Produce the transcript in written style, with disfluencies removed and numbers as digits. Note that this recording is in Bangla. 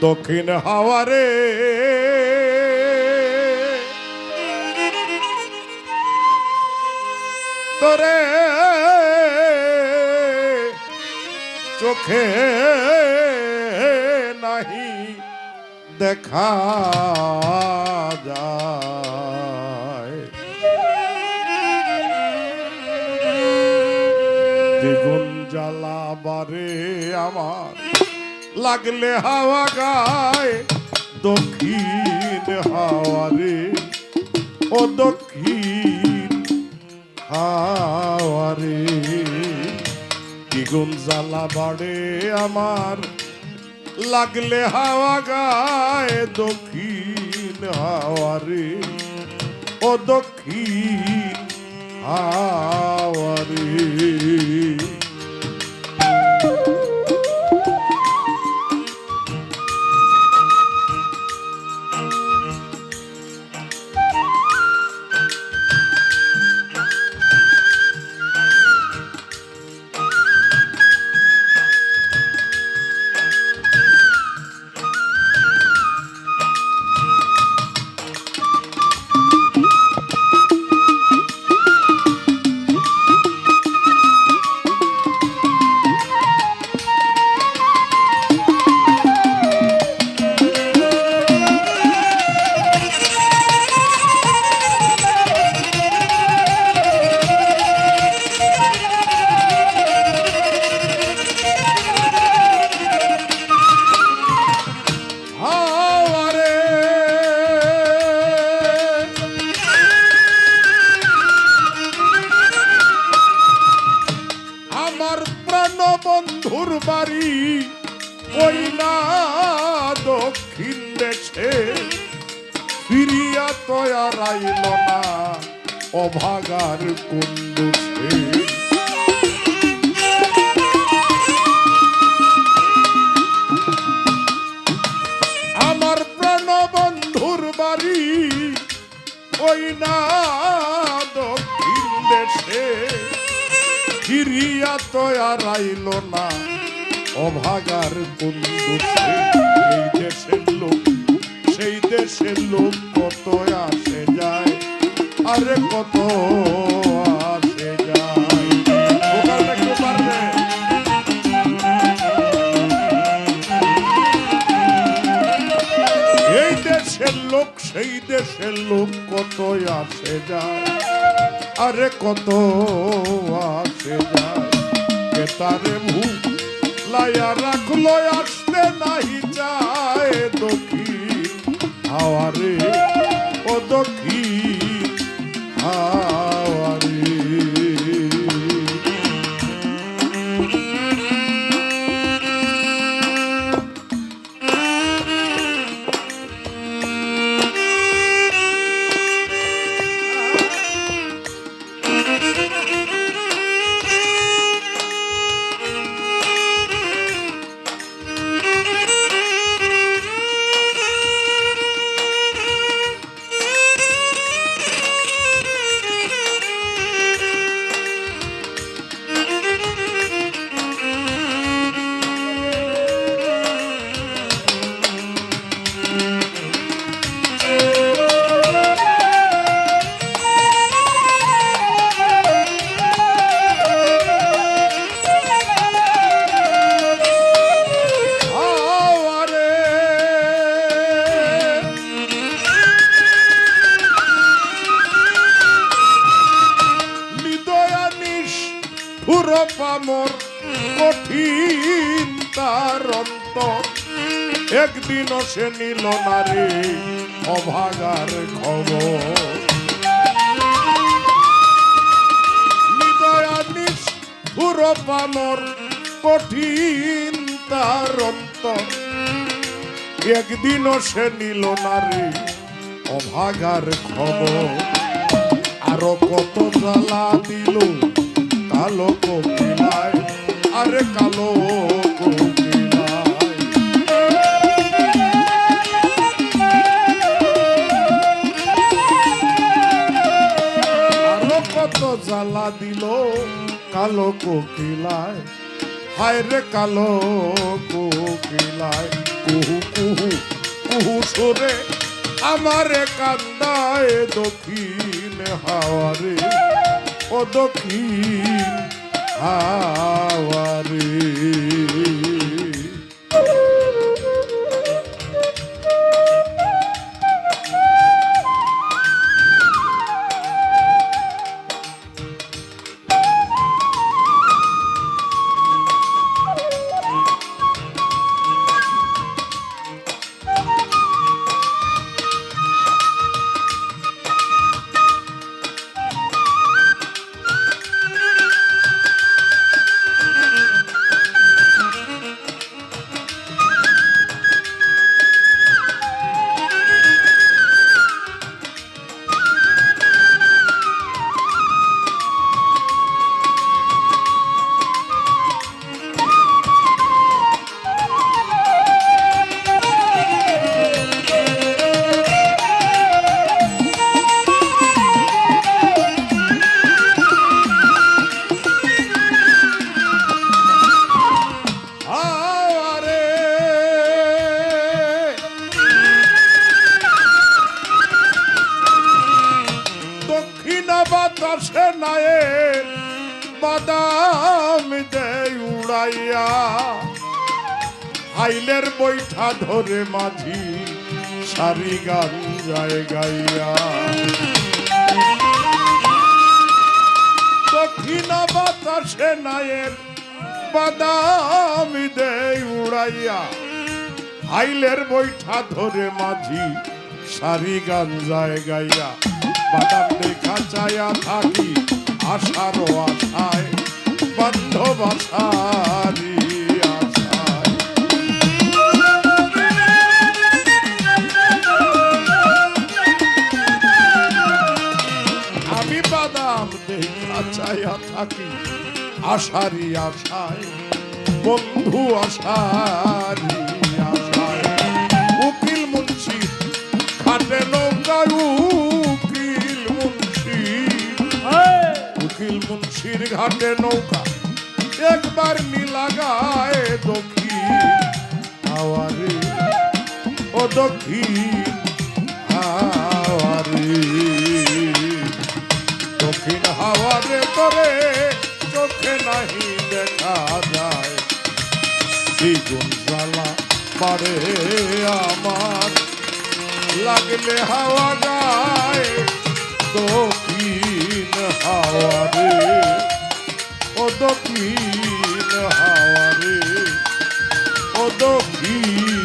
দক্ষিণ হাওয়ারে তোরে চোখে নাহি দেখা যায়, দ্বিগুণ জ্বালা বারে আমার লাগলে হাওয়া গায়। দক্ষিণ হাওয়ারে ও দক্ষিণ হাওয়ারে দ্বিগুণ জ্বালা বাড়ে আমার লাগলে হাওয়া গায়। দক্ষিণ হাওয়ারে ও দক্ষিণ হাওয়ারে বন্ধুর বাড়ি ওই না দক্ষিণ দেশে, ফিরিয়া তয়ার আইল না অভাগার কুণ্ডুষে। আমার প্রাণ বন্ধুর বাড়ি ওই না দক্ষিণ দেশে, ফিরিয়া তয়ার আইল না অভাগার কুণ্ডুষে। এই দেশের লোক সেই দেশের লোক কত আসে যায়, আরে কত আসে যায়। এই দেশের লোক সেই দেশের লোক কত আসে যায়, আরে কত আসে যায়। তারে মুখ লাইয়া রাখলো আসতে নাহি চায়। দক্ষিণ হাওয়ারে ও দক্ষিণ হাওয়ারে পামর কঠিন তার অন্তর, একদিনও সে নিল না রে অভাগার খবর। নিদয়ানিস পুরো পামর কঠিন তার অন্তর, একদিনও সে নিল না রে অভাগার খবর। আরো কত জ্বালা দিল কালো কোকিলায়, আরে কালো কোকিলায়। আরো কত জ্বালা দিল কালো কোকিলায়, হায় রে কালো কোকিলায়। কুহু কুহু কুহু সুরে আমারে কান্দায় দক্ষিণ হাওয়ারে ও দক্ষিণ হাওয়ারে। বাতাসে নায়ে বাদাম দেয় উড়াইয়া হাইলের বৈঠা ধরে মাঝি সারি গান যায় গাইয়া। দক্ষিণ বাতাসে নায়ের বাদাম দেয় উড়াইয়া হাইলের বৈঠা ধরে মাঝি সারি গান যায় গাইয়া। বাদাম দেখা চায়া থাকি আশারও আশায় বান্ধব আশারি আশায়। আমি বাদাম দেখা চায়া থাকি আশারি আশায় বন্ধু আশারি আশায়। উকিল মুন্সি খাটে নৌকায় উকিল মুন্সির ঘাটে নৌকা একবার নীলা গায়ে দক্ষিণ হাওয়ারে ও দক্ষিণ হাওয়ারে। দক্ষিণ হাওয়ারে তোরে চোখে নাহি দেখা যায় দ্বিগুণ জ্বালা পারে আমার লাগলে হাওয়া গায়ে দক্ষিণ হাওয়ারে ও দক্ষিণ হাওয়ারে ও দক্ষিণ